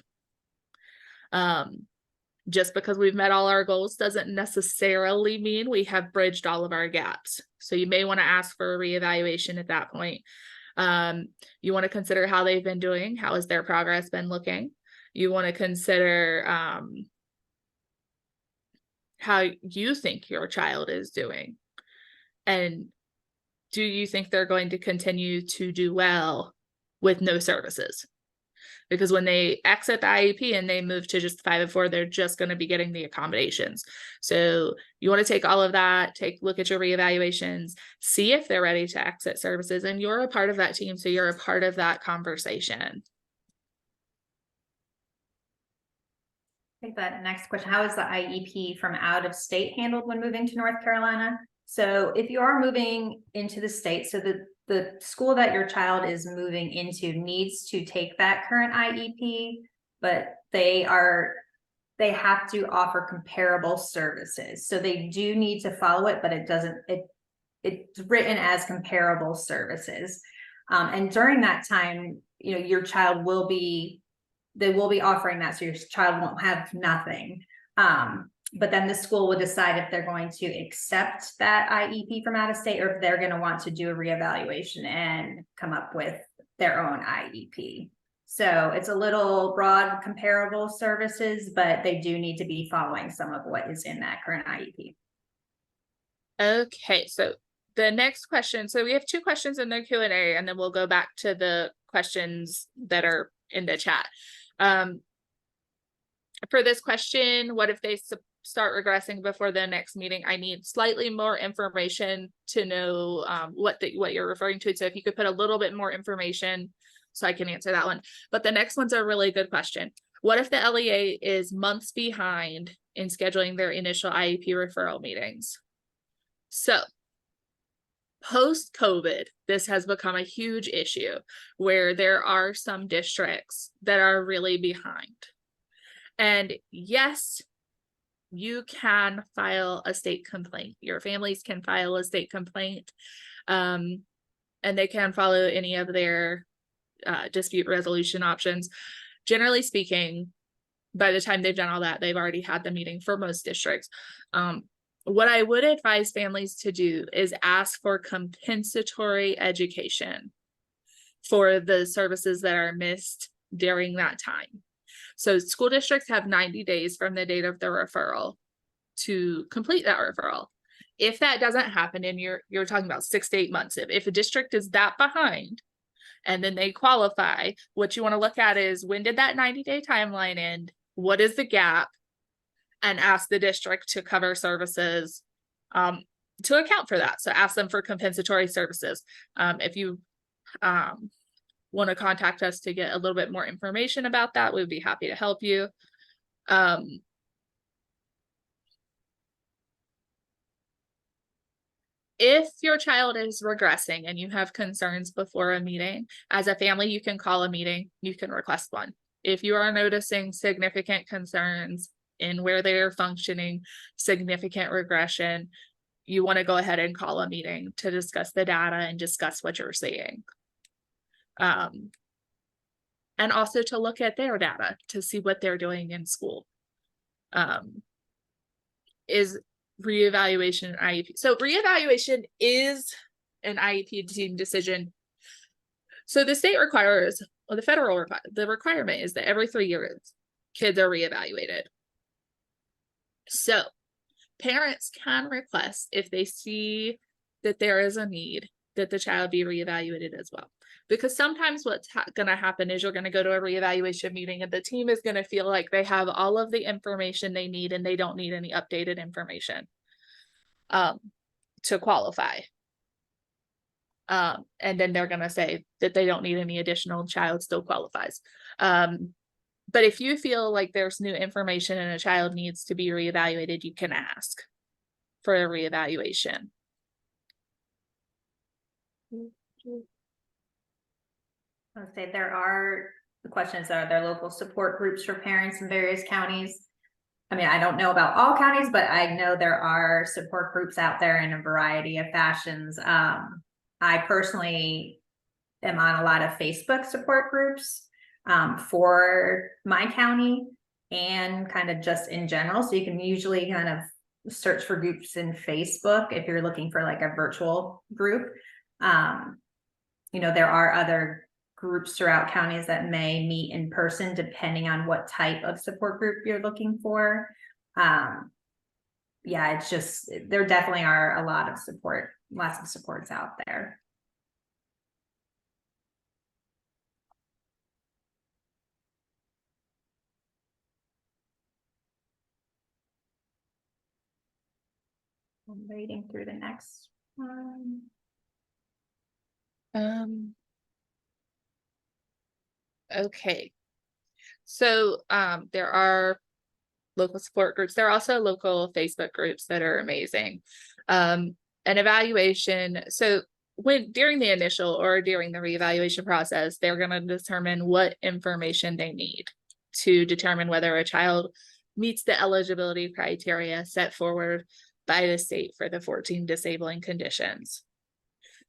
Just because we've met all our goals doesn't necessarily mean we have bridged all of our gaps. So you may want to ask for a reevaluation at that point. You want to consider how they've been doing. How has their progress been looking? You want to consider how you think your child is doing. And do you think they're going to continue to do well with no services? Because when they exit the IEP and they move to just 504, they're just going to be getting the accommodations. So you want to take all of that, look at your reevaluations, see if they're ready to exit services, and you're a part of that team. So you're a part of that conversation. I think that next question, how is the IEP from out of state handled when moving to North Carolina? So if you are moving into the state, so the school that your child is moving into needs to take that current IEP, but they have to offer comparable services. So they do need to follow it, but it's written as comparable services. And during that time, your child they will be offering that. So your child won't have nothing. But then the school will decide if they're going to accept that IEP from out of state, or if they're going to want to do a reevaluation and come up with their own IEP. So it's a little broad, comparable services, but they do need to be following some of what is in that current IEP. Okay, so the next question, so we have 2 questions in the Q&A, and then we'll go back to the questions that are in the chat. For this question, what if they start regressing before the next meeting? I need slightly more information to know what you're referring to. So if you could put a little bit more information so I can answer that one. But the next one's a really good question. What if the LEA is months behind in scheduling their initial IEP referral meetings? So post-COVID, this has become a huge issue where there are some districts that are really behind. And yes, you can file a state complaint. Your families can file a state complaint, and they can follow any of their dispute resolution options. Generally speaking, by the time they've done all that, they've already had the meeting for most districts. What I would advise families to do is ask for compensatory education for the services that are missed during that time. So school districts have 90 days from the date of the referral to complete that referral. If that doesn't happen, and you're talking about 6 to 8 months, if a district is that behind and then they qualify, what you want to look at is, when did that 90-day timeline end? What is the gap? And ask the district to cover services to account for that. So ask them for compensatory services. If you want to contact us to get a little bit more information about that, we'd be happy to help you. If your child is regressing and you have concerns before a meeting, as a family, you can call a meeting, you can request one. If you are noticing significant concerns in where they are functioning, significant regression, you want to go ahead and call a meeting to discuss the data and discuss what you're seeing. And also to look at their data to see what they're doing in school. Is reevaluation an IEP? So reevaluation is an IEP team decision. So the state requires, or the requirement is that every 3 years, kids are reevaluated. So parents can request, if they see that there is a need, that the child be reevaluated as well. Because sometimes what's going to happen is you're going to go to a reevaluation meeting and the team is going to feel like they have all of the information they need and they don't need any updated information to qualify. And then they're going to say that they don't need any additional, child still qualifies. But if you feel like there's new information and a child needs to be reevaluated, you can ask for a reevaluation. I would say the questions are there local support groups for parents in various counties? I mean, I don't know about all counties, but I know there are support groups out there in a variety of fashions. I personally am on a lot of Facebook support groups for my county and kind of just in general. So you can usually kind of search for groups in Facebook if you're looking for like a virtual group. You know, there are other groups throughout counties that may meet in person depending on what type of support group you're looking for. Yeah, it's just, there definitely are a lot of support, lots of supports out there. I'm reading through the next one. Okay. So there are local support groups. There are also local Facebook groups that are amazing. An evaluation. So during the initial or during the reevaluation process, they're going to determine what information they need to determine whether a child meets the eligibility criteria set forward by the state for the 14 disabling conditions.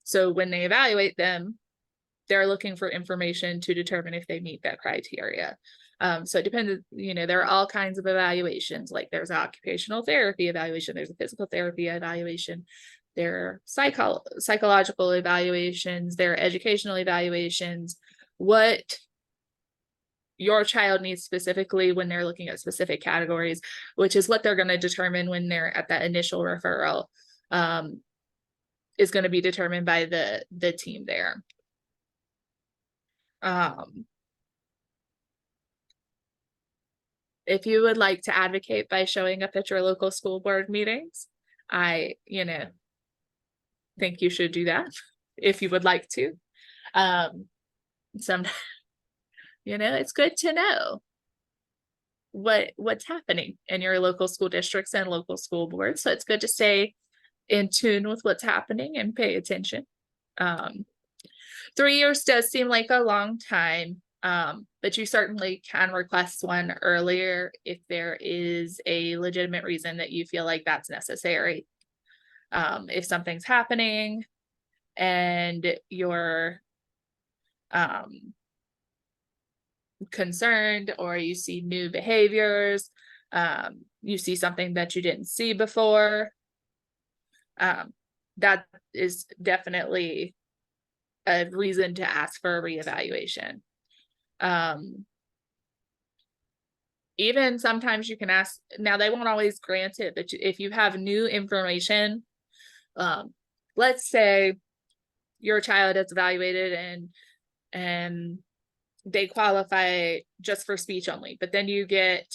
So when they evaluate them, they're looking for information to determine if they meet that criteria. So it depends, you know, there are all kinds of evaluations, like there's occupational therapy evaluation, there's a physical therapy evaluation, there are psychological evaluations, there are educational evaluations. What your child needs specifically when they're looking at specific categories, which is what they're going to determine when they're at that initial referral, is going to be determined by the team there. If you would like to advocate by showing up at your local school board meetings, I, you know, think you should do that if you would like to. Some, you know, it's good to know what's happening in your local school districts and local school boards. So it's good to stay in tune with what's happening and pay attention. 3 years does seem like a long time, but you certainly can request one earlier if there is a legitimate reason that you feel like that's necessary. If something's happening and you're concerned, or you see new behaviors, you see something that you didn't see before, that is definitely a reason to ask for a reevaluation. Even sometimes you can ask, now they won't always grant it, but if you have new information, let's say your child is evaluated and they qualify just for speech only, but then you get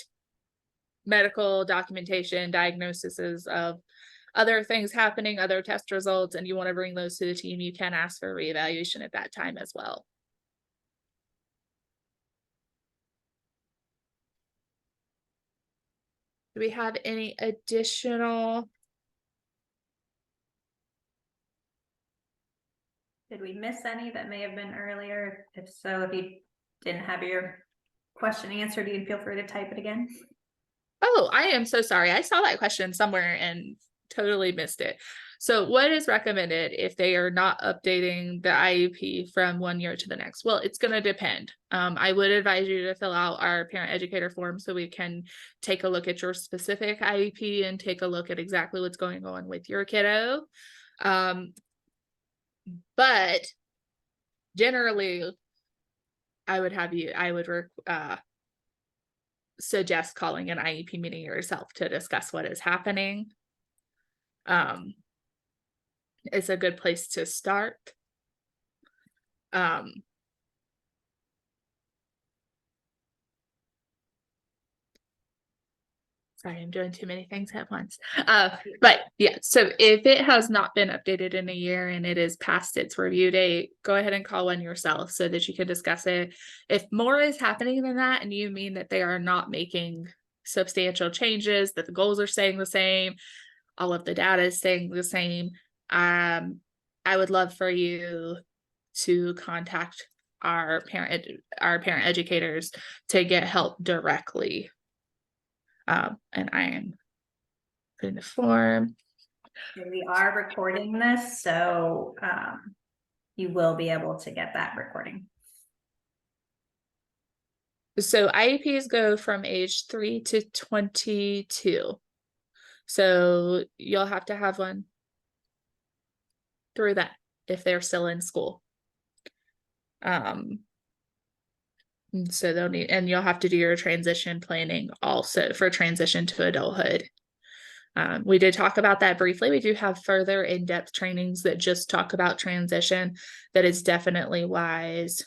medical documentation, diagnoses of other things happening, other test results, and you want to bring those to the team, you can ask for reevaluation at that time as well. Do we have any additional? Did we miss any that may have been earlier? If so, if you didn't have your question answered, you can feel free to type it again. Oh, I am so sorry. I saw that question somewhere and totally missed it. So what is recommended if they are not updating the IEP from 1 year to the next? Well, it's going to depend. I would advise you to fill out our parent educator form so we can take a look at your specific IEP and take a look at exactly what's going on with your kiddo. But generally, I would suggest calling an IEP meeting yourself to discuss what is happening. is a good place to start. Sorry, I'm doing too many things at once. But yeah, so if it has not been updated in a year and it is past its review date, go ahead and call one yourself so that you can discuss it. If more is happening than that, and you mean that they are not making substantial changes, that the goals are staying the same, all of the data is staying the same, I would love for you to contact our parent educators to get help directly. And I am putting the form. We are recording this, so you will be able to get that recording. So IEPs go from age 3 to 22. So you'll have to have one through that if they're still in school. So they'll need, and you'll have to do your transition planning also for transition to adulthood. We did talk about that briefly. We do have further in-depth trainings that just talk about transition that is definitely wise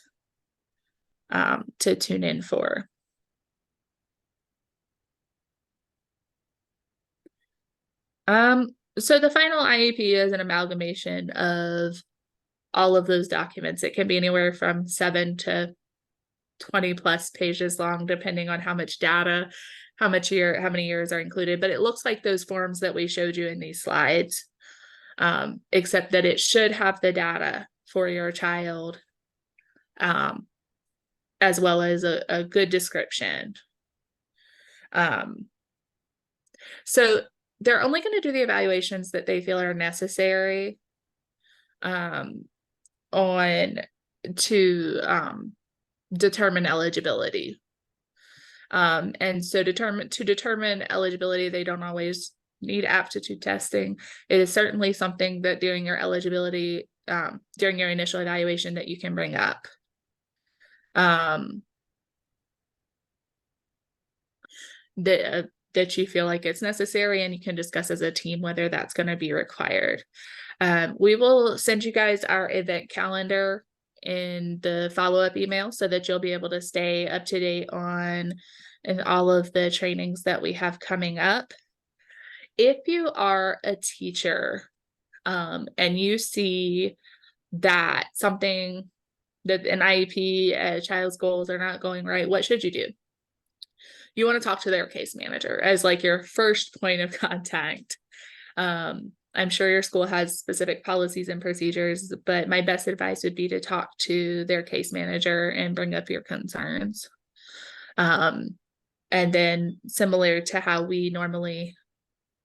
to tune in for. So the final IEP is an amalgamation of all of those documents. It can be anywhere from 7 to 20 plus pages long, depending on how much data, how many years are included. But it looks like those forms that we showed you in these slides, except that it should have the data for your child, as well as a good description. So they're only going to do the evaluations that they feel are necessary to determine eligibility. And so to determine eligibility, they don't always need aptitude testing. It is certainly something that during your eligibility, during your initial evaluation, that you can bring up. That you feel like it's necessary, and you can discuss as a team whether that's going to be required. We will send you guys our event calendar in the follow-up email so that you'll be able to stay up to date on and all of the trainings that we have coming up. If you are a teacher and you see that something that an IEP, a child's goals are not going right, what should you do? You want to talk to their case manager as like your first point of contact. I'm sure your school has specific policies and procedures, but my best advice would be to talk to their case manager and bring up your concerns. And then similar to how we normally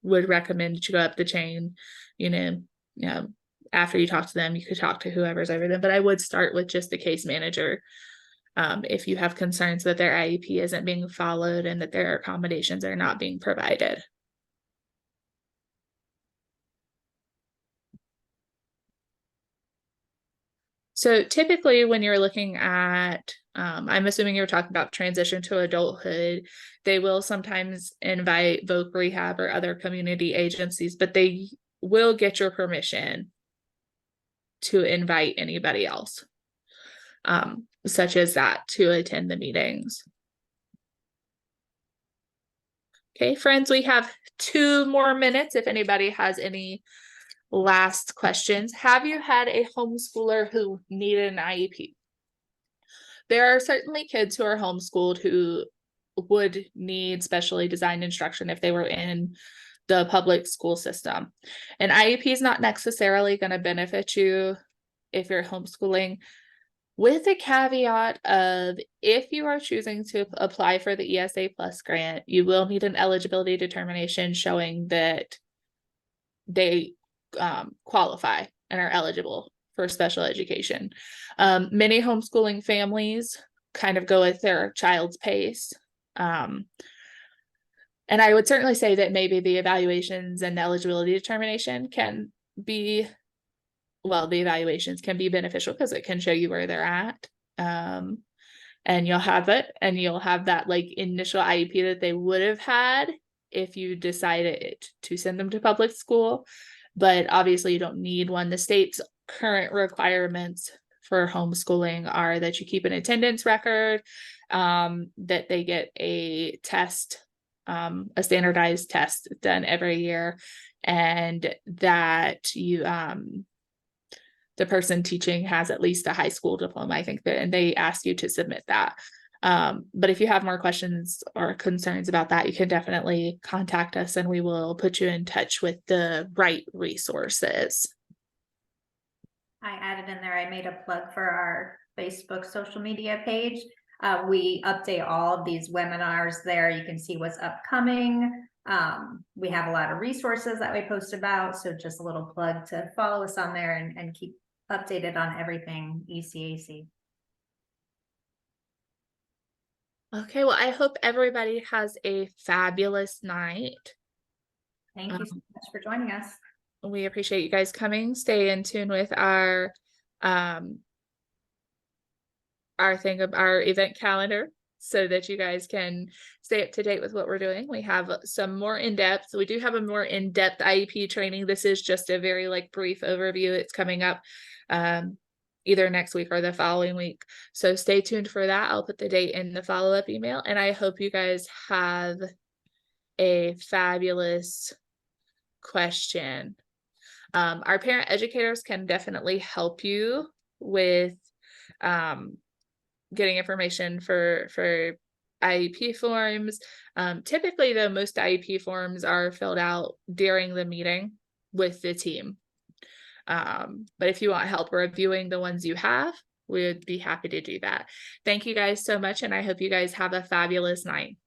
would recommend that you go up the chain, after you talk to them, you could talk to whoever's over them, but I would start with just the case manager. If you have concerns that their IEP isn't being followed and that their accommodations are not being provided. So typically when you're looking at, I'm assuming you're talking about transition to adulthood, they will sometimes invite Voc Rehab or other community agencies, but they will get your permission to invite anybody else, such as that, to attend the meetings. Okay, friends, we have 2 more minutes if anybody has any last questions. Have you had a homeschooler who needed an IEP? There are certainly kids who are homeschooled who would need specially designed instruction if they were in the public school system. An IEP is not necessarily going to benefit you if you're homeschooling, with the caveat of if you are choosing to apply for the ESA Plus grant, you will need an eligibility determination showing that they qualify and are eligible for special education. Many homeschooling families kind of go at their child's pace. And I would certainly say that maybe the evaluations and eligibility determination can be, the evaluations can be beneficial because it can show you where they're at. And you'll have it, and you'll have that like initial IEP that they would have had if you decided to send them to public school. but obviously you don't need one. The state's current requirements for homeschooling are that you keep an attendance record, that they get a test, a standardized test done every year, and that you the person teaching has at least a high school diploma. I think that, and they ask you to submit that. But if you have more questions or concerns about that, you can definitely contact us and we will put you in touch with the right resources. I added in there, I made a plug for our Facebook social media page. We update all of these webinars there. You can see what's upcoming. We have a lot of resources that we post about. So just a little plug to follow us on there and keep updated on everything ECAC. Okay, well, I hope everybody has a fabulous night. Thank you so much for joining us. We appreciate you guys coming. Stay in tune with our event calendar so that you guys can stay up to date with what we're doing. We have some more in-depth. We do have a more in-depth IEP training. This is just a very brief overview. It's coming up either next week or the following week. So stay tuned for that. I'll put the date in the follow-up email, and I hope you guys have a fabulous question. Our parent educators can definitely help you with getting information for IEP forms. Typically, though, most IEP forms are filled out during the meeting with the team. But if you want help reviewing the ones you have, we would be happy to do that. Thank you guys so much, and I hope you guys have a fabulous night.